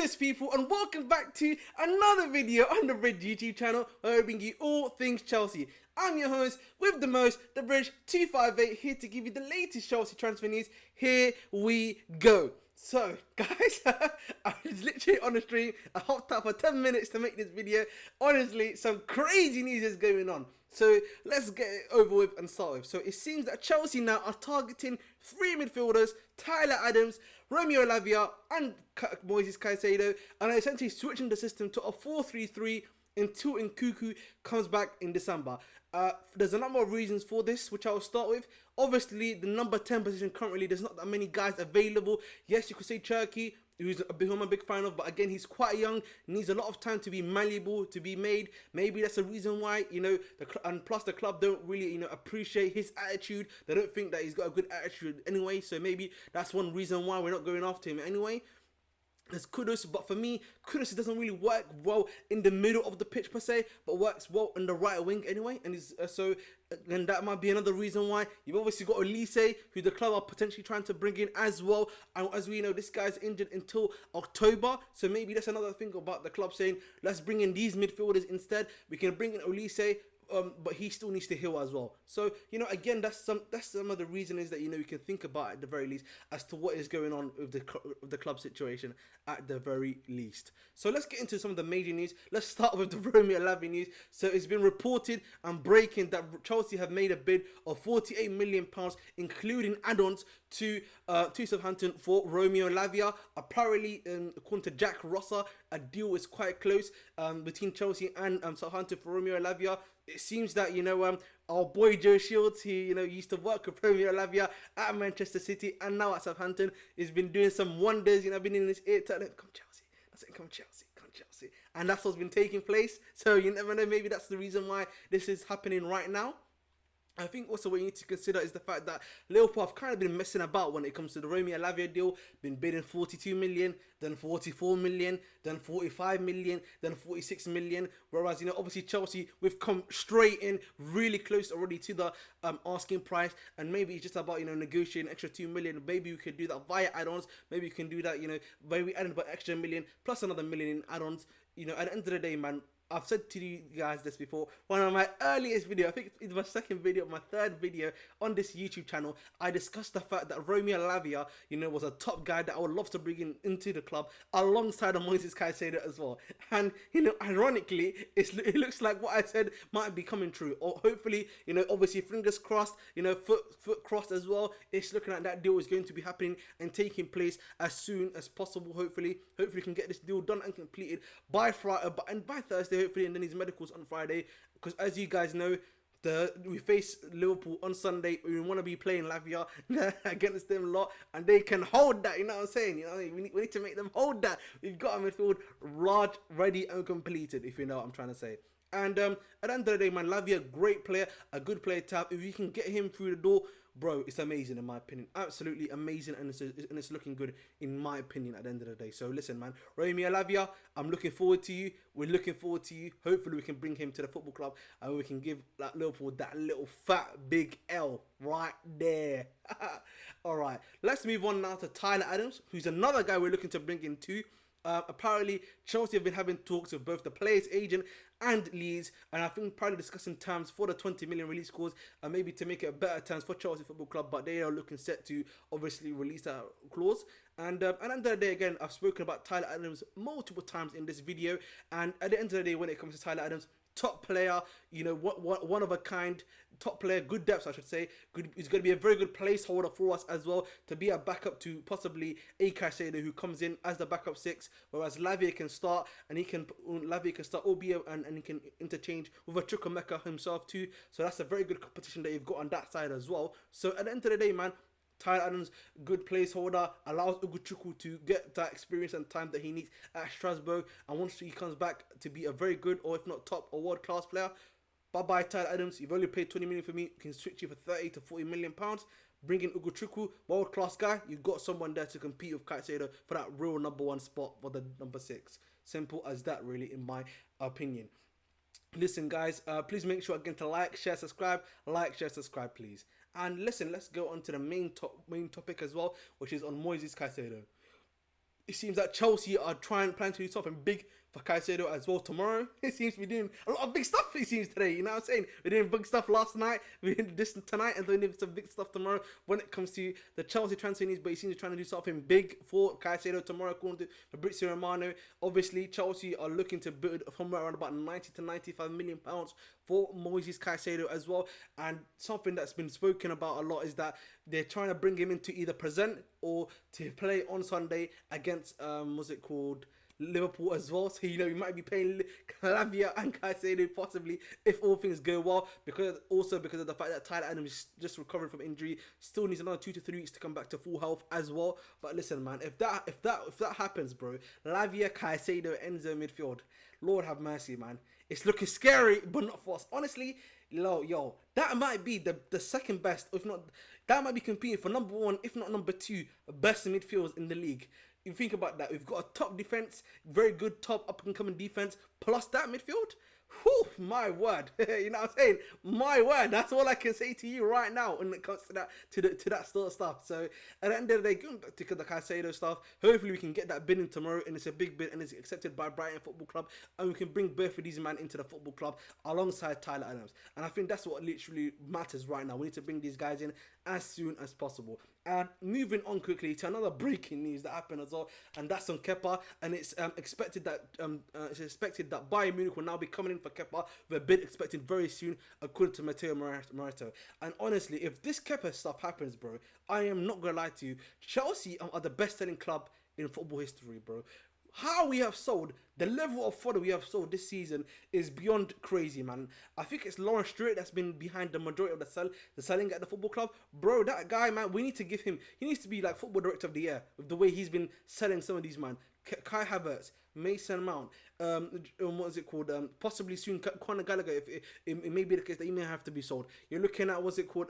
Greetings people and welcome back to another video on the Bridge YouTube channel where I bring you all things Chelsea. I'm your host with the most, the Bridge 258, here to give you the latest Chelsea transfer news. Here we go. So guys, I was literally on the stream. I hopped up for 10 minutes to make this video. Honestly, some crazy news is going on. So let's get it over with and start with. So it seems that Chelsea now are targeting three midfielders, Tyler Adams, Romeo Lavia and Caicedo, and are essentially switching the system to a 4-3-3 until Lukaku comes back in December. There's a number of reasons for this, which I'll start with. Obviously, the number 10 position currently, there's not that many guys available. Yes, you could say Cherky, who I'm a big fan of, but again, he's quite young, needs a lot of time to be malleable, to be made. Maybe that's the reason why, and plus the club don't really, appreciate his attitude. They don't think that he's got a good attitude anyway, so maybe that's one reason why we're not going after him anyway. There's Kudus, but for me, Kudus doesn't really work well in the middle of the pitch per se, but works well in the right wing anyway, and and that might be another reason why. You've obviously got Olise, who the club are potentially trying to bring in as well, and as we know, this guy's injured until October, so maybe that's another thing about the club saying, let's bring in these midfielders instead. We can bring in Olise, but he still needs to heal as well. So, again, that's some of the reasons that, you can think about at the very least as to what is going on with the club situation at the very least. So let's get into some of the major news. Let's start with the Romeo Lavia news. So it's been reported and breaking that Chelsea have made a bid of £48 million, including add-ons to Southampton for Romeo Lavia. Apparently, according to Jack Rosser, a deal is quite close between Chelsea and Southampton for Romeo Lavia. It seems that, our boy Joe Shields, who, used to work with Romeo Lavia at Manchester City and now at Southampton, has been doing some wonders. I've been in his ear telling him, come Chelsea. I said, come Chelsea, come Chelsea. And that's what's been taking place. So you never know, maybe that's the reason why this is happening right now. I think also what you need to consider is the fact that Liverpool have kind of been messing about when it comes to the Romeo Lavia deal. Been bidding 42 million, then 44 million, then 45 million, then 46 million. Whereas, obviously Chelsea, we've come straight in, really close already to the asking price. And maybe it's just about, negotiating an extra 2 million. Maybe we could do that via add-ons. Maybe we can do that, maybe add about extra million plus another million in add-ons. At the end of the day, man, I've said to you guys this before, one of my earliest videos, I think it's my second video, my third video on this YouTube channel, I discussed the fact that Romeo Lavia, was a top guy that I would love to bring into the club alongside of Moises Caicedo as well. And, ironically, it looks like what I said might be coming true. Or hopefully, obviously fingers crossed, foot crossed as well. It's looking like that deal is going to be happening and taking place as soon as possible, hopefully. Hopefully we can get this deal done and completed by Friday, and by Thursday, hopefully, and then his medicals on Friday, because as you guys know, we face Liverpool on Sunday. We want to be playing Lavia against them lot, and they can hold that. You know what I'm saying? We need to make them hold that. We've got a midfield large, ready, and completed. If you know what I'm trying to say. And at the end of the day, man, Lavia, great player, a good player to have. If you can get him through the door, bro, it's amazing in my opinion. Absolutely amazing, and it's looking good in my opinion at the end of the day. So listen, man, Romeo Lavia, I'm looking forward to you. We're looking forward to you. Hopefully we can bring him to the football club and we can give that Liverpool that little fat big L right there. All right, let's move on now to Tyler Adams, who's another guy we're looking to bring in too. Apparently, Chelsea have been having talks with both the player's agent and Leeds, and I think probably discussing terms for the 20 million release clause, and maybe to make it better terms for Chelsea Football Club, but they are looking set to obviously release that clause. And at the end of the day, again, I've spoken about Tyler Adams multiple times in this video, and at the end of the day, when it comes to Tyler Adams, top player, one of a kind, top player, good depth, I should say. He's going to be a very good placeholder for us as well, to be a backup to possibly a Caicedo, who comes in as the backup six, whereas Lavia can start, and Lavia can start OBO, and he can interchange with a Chukwuemeka himself too. So that's a very good competition that you've got on that side as well. So at the end of the day, man, Tyler Adams, good placeholder, allows Ugochukwu to get that experience and time that he needs at Strasbourg, and once he comes back to be a very good, or if not top or world class player, bye-bye Tyler Adams. You've only paid 20 million for me, you can switch you for 30 to 40 million pounds. Bring in Ugochukwu, world class guy. You've got someone there to compete with Caicedo for that real number one spot for the number 6. Simple as that, really, in my opinion. Listen, guys, please make sure again to like, share, subscribe, please. And listen, let's go on to the main topic as well, which is on Moises Caicedo. it seems that Chelsea are planning to do something big for Caicedo as well tomorrow. It seems to be doing a lot of big stuff, it seems, today. You know what I'm saying? We're doing big stuff last night, we're doing this tonight, and doing some big stuff tomorrow when it comes to the Chelsea transfer news. But he seems to be trying to do something big for Caicedo tomorrow, according to Fabrizio Romano. Obviously, Chelsea are looking to build somewhere around about 90 to 95 million pounds for Moises Caicedo as well. And something that's been spoken about a lot is that they're trying to bring him in to either present or to play on Sunday against what's it called, Liverpool as well. So you know, we might be paying Lavia and Caicedo possibly if all things go well, because of the fact that Tyler Adams just recovered from injury, still needs another 2 to 3 weeks to come back to full health as well. But listen, man, if that happens, bro, Lavia, Caicedo, Enzo midfield, Lord have mercy, man. It's looking scary, but not for us. Honestly, yo, that might be the second best, if not, that might be competing for number one, if not number two, best midfielders in the league. You think about that, we've got a top defense, very good top up and coming defense, plus that midfield. Whew, my word. You know what I'm saying? My word. That's all I can say to you right now when it comes to that sort of stuff. So at the end of the day, going back to the Caicedo stuff, hopefully we can get that bid in tomorrow, and it's a big bid and it's accepted by Brighton Football Club, and we can bring both of these men into the football club alongside Tyler Adams. And I think that's what literally matters right now. We need to bring these guys in as soon as possible. And moving on quickly to another breaking news that happened as well, and that's on Kepa. And it's expected that Bayern Munich will now be coming in for Kepa with a bid expected very soon, according to Matteo Morato. And honestly, if this Kepa stuff happens, bro, I am not gonna lie to you, Chelsea are the best-selling club in football history, bro. How we have sold, the level of fodder we have sold this season is beyond crazy, man. I think it's Lawrence Stewart that's been behind the majority of the selling at the football club. Bro, that guy, man, we need to give him, he needs to be like football director of the year with the way he's been selling some of these, man. Kai Havertz, Mason Mount, what is it called? Possibly soon Conor Gallagher, if it may be the case that he may have to be sold. You're looking at, what's it called?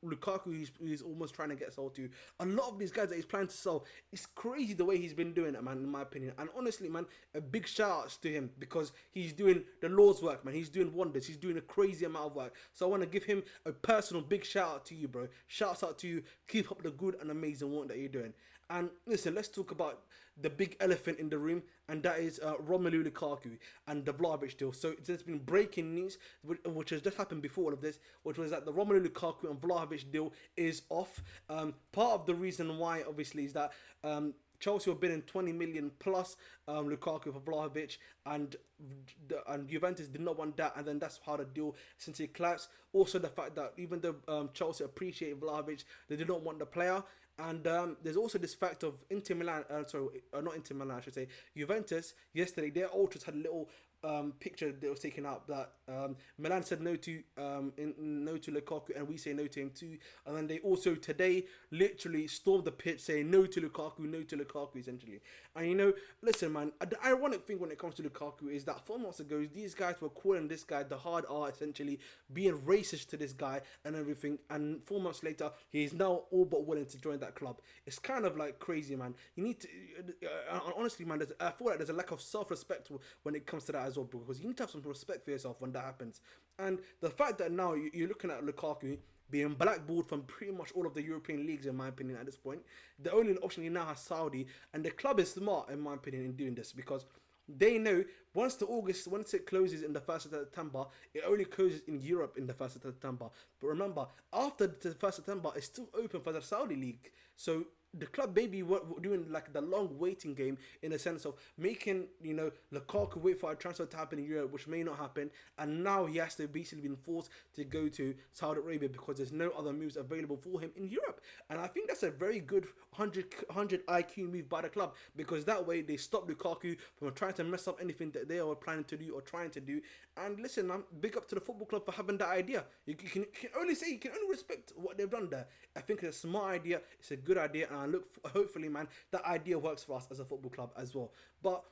Lukaku, he's almost trying to get sold to. A lot of these guys that he's planning to sell, it's crazy the way he's been doing it, man, in my opinion. And honestly, man, a big shout out to him, because he's doing the Lord's work, man. He's doing wonders. He's doing a crazy amount of work. So I want to give him a personal big shout out to you, bro. Shouts out to you. Keep up the good and amazing work that you're doing. And listen, let's talk about the big elephant in the room, and that is Romelu Lukaku and the Vlahovic deal. So there's been breaking news, which has just happened before all of this, which was that the Romelu Lukaku and Vlahovic deal is off. Part of the reason why, obviously, is that Chelsea were bidding 20 million plus Lukaku for Vlahovic, and Juventus did not want that, and then that's how the deal essentially collapsed. Also, the fact that even though Chelsea appreciate Vlahovic, they did not want the player. And there's also this fact of Inter Milan, not Inter Milan, I should say, Juventus, yesterday, their ultras had a little picture that was taken out that Milan said no to Lukaku, and we say no to him too. And then they also today literally stormed the pitch saying no to Lukaku, essentially. And you know, listen, man, the ironic thing when it comes to Lukaku is that 4 months ago, these guys were calling this guy the hard R, essentially being racist to this guy and everything. And 4 months later, he's now all but willing to join that club. It's kind of like crazy, man. You need to, honestly, man, I feel like there's a lack of self-respect when it comes to that as well, because you need to have some respect for yourself when that happens. And the fact that now you're looking at Lukaku being blackballed from pretty much all of the European leagues, in my opinion, at this point, the only option he now has Saudi, and the club is smart, in my opinion, in doing this, because they know once it closes in the 1st of September, it only closes in Europe in the 1st of September. But remember, after the 1st of September, it's still open for the Saudi league. So the club may be doing like the long waiting game, in a sense of making, you know, Lukaku wait for a transfer to happen in Europe, which may not happen, and now he has to basically been forced to go to Saudi Arabia because there's no other moves available for him in Europe. And I think that's a very good 100 IQ move by the club, because that way they stop Lukaku from trying to mess up anything that they are planning to do or trying to do. And listen, man, big up to the football club for having that idea. You can only respect what they've done there. I think it's a smart idea, it's a good idea, and hopefully, man, that idea works for us as a football club as well. But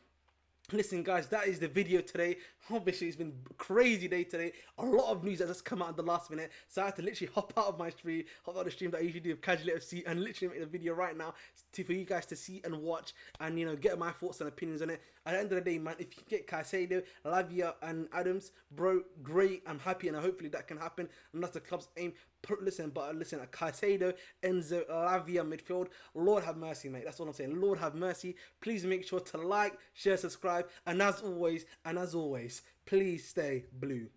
listen, guys, that is the video today. Obviously, it's been a crazy day today. A lot of news that just come out at the last minute, so I had to literally hop out of the stream that I usually do with Casual FC, and literally make the video right now for you guys to see and watch, and you know, get my thoughts and opinions on it. At the end of the day, man, if you get Caicedo, Lavia, and Adams, bro, great. I'm happy, and hopefully that can happen, and that's the club's aim. Listen, a Caicedo, Enzo, Lavia midfield. Lord have mercy, mate. That's all I'm saying. Lord have mercy. Please make sure to like, share, subscribe, and as always, please stay blue.